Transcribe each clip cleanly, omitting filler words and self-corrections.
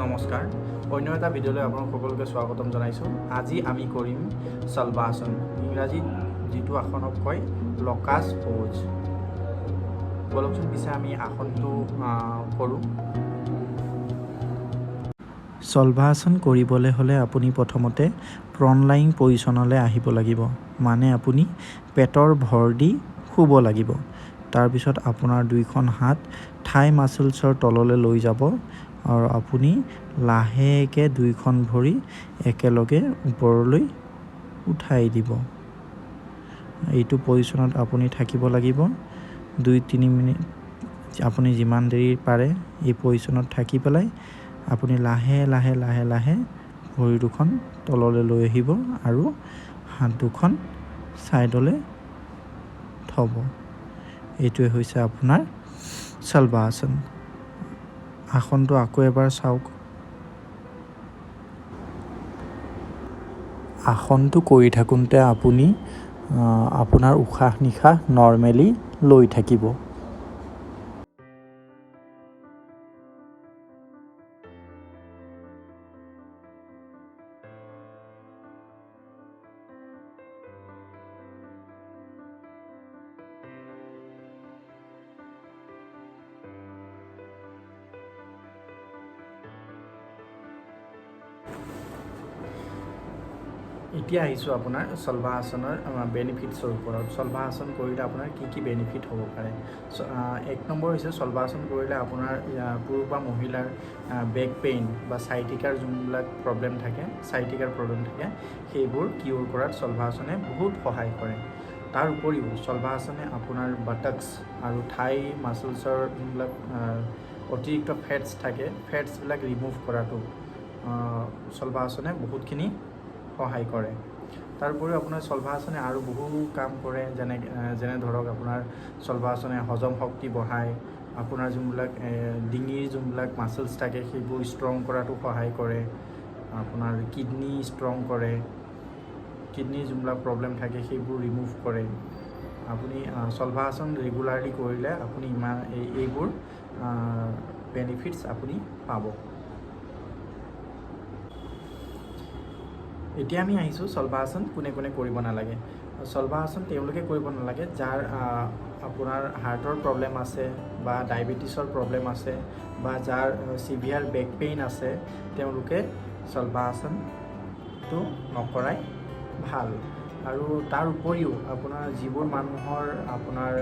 নমস্কাৰ অন্য এটা ভিডিঅ'লৈ আপোনাক সকলোকে স্বাগতম জনাইছোঁ। আজি আমি কৰিম সালভাসন, ইংৰাজীত যিটো আসনক কয় লকাছ প'জ। বলকচোন পিছে আমি আসনটো কৰোঁ। সালভাসন কৰিবলৈ হ'লে আপুনি প্ৰথমতে প্ৰণলাইং পজিশ্যনলৈ আহিব লাগিব, মানে আপুনি পেটৰ ভৰ দি শুব লাগিব। তাৰপিছত আপোনাৰ দুইখন হাত থাই মাছলছৰ তললৈ লৈ যাব আৰু আপুনি লাহেকৈ দুইখন ভৰি একেলগে ওপৰলৈ উঠাই দিব। এইটো পজিশ্যনত আপুনি থাকিব লাগিব 2-3 মিনিট। আপুনি যিমান দেৰি পাৰে এই পজিশ্যনত থাকি পেলাই আপুনি লাহে লাহে ভৰি দুখন তললৈ লৈ আহিব আৰু হাত দুখন ছাইডলৈ থ'ব। এইটোৱে হৈছে আপোনাৰ সালভাসন। আসনটো আকৌ এবাৰ চাওক। আসনটো কৰি থাকোঁতে আপুনি আপোনাৰ উশাহ নিশাহ নৰ্মেলি লৈ থাকিব। এতিয়া আহিছোঁ আপোনাৰ সালভাসনৰ বেনিফিটছৰ ওপৰত। সালভাসন কৰিলে আপোনাৰ কি বেনিফিট হ'ব পাৰে। 1 নম্বৰ হৈছে সালভাসন কৰিলে আপোনাৰ পুৰুষ বা মহিলাৰ বেক পেইন বা চাইটিকাৰ যোনবিলাক প্ৰব্লেম থাকে সেইবোৰ কিউৰ কৰাত সালভাসনে বহুত সহায় কৰে। তাৰ উপৰিও সালভাসনে আপোনাৰ বাটক্স আৰু থাই মাছলছৰ যোনবিলাক অতিৰিক্ত ফেটছবিলাক ৰিমুভ কৰাটো সালভাসনে বহুতখিনি সহায় কৰে। তাৰ উপৰিও আপোনাৰ সালভাসনে আৰু বহু কাম কৰে, যেনে ধৰক আপোনাৰ সালভাসনে হজম শক্তি বঢ়ায়, আপোনাৰ যোনবিলাক ডিঙিৰ যোনবিলাক মাছলছ থাকে সেইবোৰ ষ্ট্ৰং কৰাতো সহায় কৰে, আপোনাৰ কিডনী ষ্ট্ৰং কৰে, কিডনীৰ যোনবিলাক প্ৰব্লেম থাকে সেইবোৰ ৰিমুভ কৰে। আপুনি সালভাসন ৰেগুলাৰলি কৰিলে আপুনি এইবোৰ বেনিফিটছ আপুনি পাব। এতিয়া আমি আহিছোঁ সালভাসন কোনে কৰিব নালাগে। সালভাসন তেওঁলোকে কৰিব নালাগে যাৰ আপোনাৰ হাৰ্টৰ প্ৰব্লেম আছে বা ডায়েবেটিছৰ প্ৰব্লেম আছে বা যাৰ চিভিয়াৰ বেক পেইন আছে, তেওঁলোকে সালভাসনটো নকৰাই ভাল। আৰু তাৰ উপৰিও আপোনাৰ যিবোৰ মানুহৰ আপোনাৰ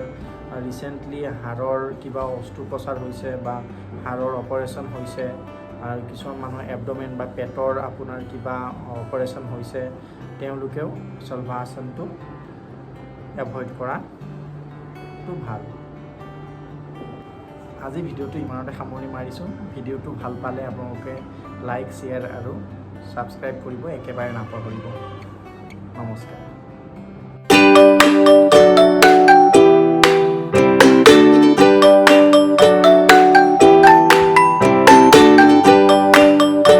ৰিচেণ্টলি হাড়ৰ কিবা অস্ত্ৰোপচাৰ হৈছে বা হাড়ৰ অপাৰেশ্যন হৈছে, আৰু কিছুমান মানুহৰ এবডমেন বা পেটৰ আপোনাৰ কিবা অপাৰেশ্যন হৈছে, তেওঁলোকেও সালভাসনটো এভইড কৰাটো ভাল। আজি ভিডিঅ'টো ইমানতে সামৰণি মাৰিছোঁ। ভিডিঅ'টো ভাল পালে আপোনালোকে লাইক, শ্বেয়াৰ আৰু ছাবস্ক্ৰাইব কৰিব একেবাৰে নাপাহৰিব। নমস্কাৰ।